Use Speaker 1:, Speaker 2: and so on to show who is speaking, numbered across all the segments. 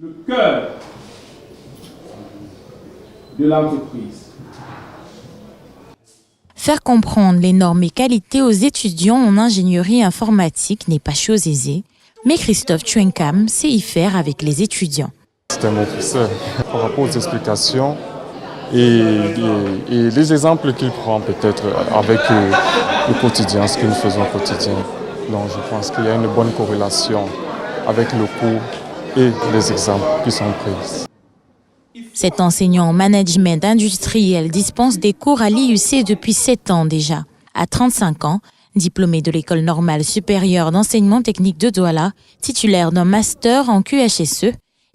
Speaker 1: Le cœur de l'entreprise.
Speaker 2: Faire comprendre les normes et qualités aux étudiants en ingénierie informatique n'est pas chose aisée, mais Christophe Tchouenkam sait y faire avec les étudiants.
Speaker 3: C'est un officier par rapport aux explications et les exemples qu'il prend peut-être avec le quotidien, ce que nous faisons au quotidien. Donc je pense qu'il y a une bonne corrélation avec le cours et les exemples qui sont pris.
Speaker 2: Cet enseignant en management industriel dispense des cours à l'IUC depuis 7 ans déjà. À 35 ans, diplômé de l'École normale supérieure d'enseignement technique de Douala, titulaire d'un master en QHSE,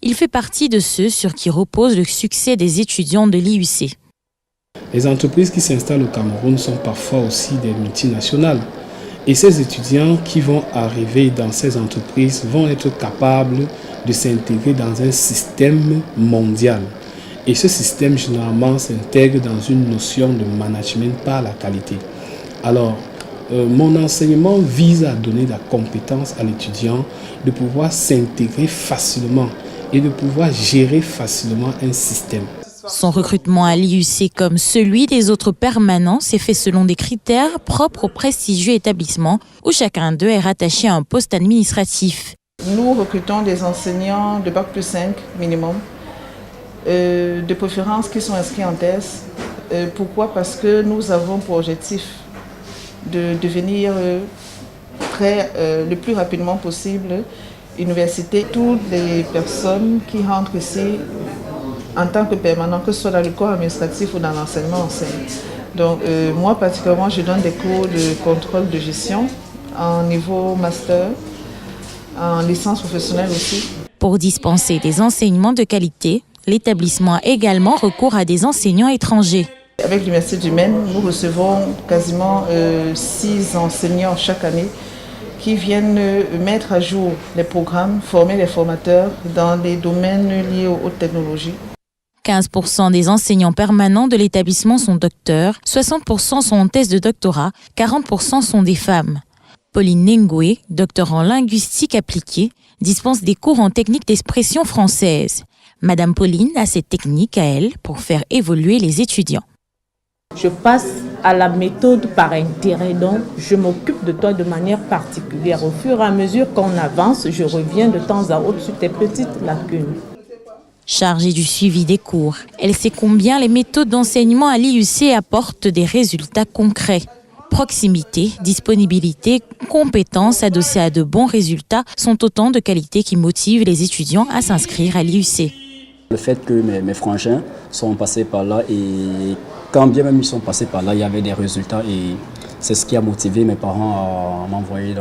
Speaker 2: il fait partie de ceux sur qui repose le succès des étudiants de l'IUC.
Speaker 4: Les entreprises qui s'installent au Cameroun sont parfois aussi des multinationales. Et ces étudiants qui vont arriver dans ces entreprises vont être capables de s'intégrer dans un système mondial. Et ce système, généralement, s'intègre dans une notion de management par la qualité. Alors, mon enseignement vise à donner la compétence à l'étudiant de pouvoir s'intégrer facilement et de pouvoir gérer facilement un système.
Speaker 2: Son recrutement à l'IUC, comme celui des autres permanents, s'est fait selon des critères propres au prestigieux établissement où chacun d'eux est rattaché à un poste administratif.
Speaker 5: Nous recrutons des enseignants de Bac+5 minimum, de préférence qui sont inscrits en thèse. Pourquoi? Parce que nous avons pour objectif de devenir le plus rapidement possible université. Toutes les personnes qui rentrent ici en tant que permanent, que ce soit dans le corps administratif ou dans l'enseignement enseigne. Donc moi particulièrement, je donne des cours de contrôle de gestion en niveau master, en licence professionnelle aussi.
Speaker 2: Pour dispenser des enseignements de qualité, l'établissement a également recours à des enseignants étrangers.
Speaker 5: Avec l'Université du Maine, nous recevons quasiment 6 enseignants chaque année qui viennent mettre à jour les programmes, former les formateurs dans les domaines liés aux hautes technologies.
Speaker 2: 15% des enseignants permanents de l'établissement sont docteurs, 60% sont en thèse de doctorat, 40% sont des femmes. Pauline Nengoué, docteur en linguistique appliquée, dispense des cours en technique d'expression française. Madame Pauline a cette technique à elle pour faire évoluer les étudiants.
Speaker 6: Je passe à la méthode par intérêt, donc je m'occupe de toi de manière particulière. Au fur et à mesure qu'on avance, je reviens de temps à autre sur tes petites lacunes.
Speaker 2: Chargée du suivi des cours, elle sait combien les méthodes d'enseignement à l'IUC apportent des résultats concrets. Proximité, disponibilité, compétences adossées à de bons résultats sont autant de qualités qui motivent les étudiants à s'inscrire à l'IUC.
Speaker 7: Le fait que mes frangins sont passés par là et quand bien même ils sont passés par là, il y avait des résultats et c'est ce qui a motivé mes parents à m'envoyer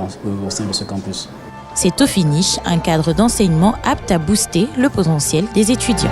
Speaker 7: au sein de ce campus.
Speaker 2: C'est au finish un cadre d'enseignement apte à booster le potentiel des étudiants.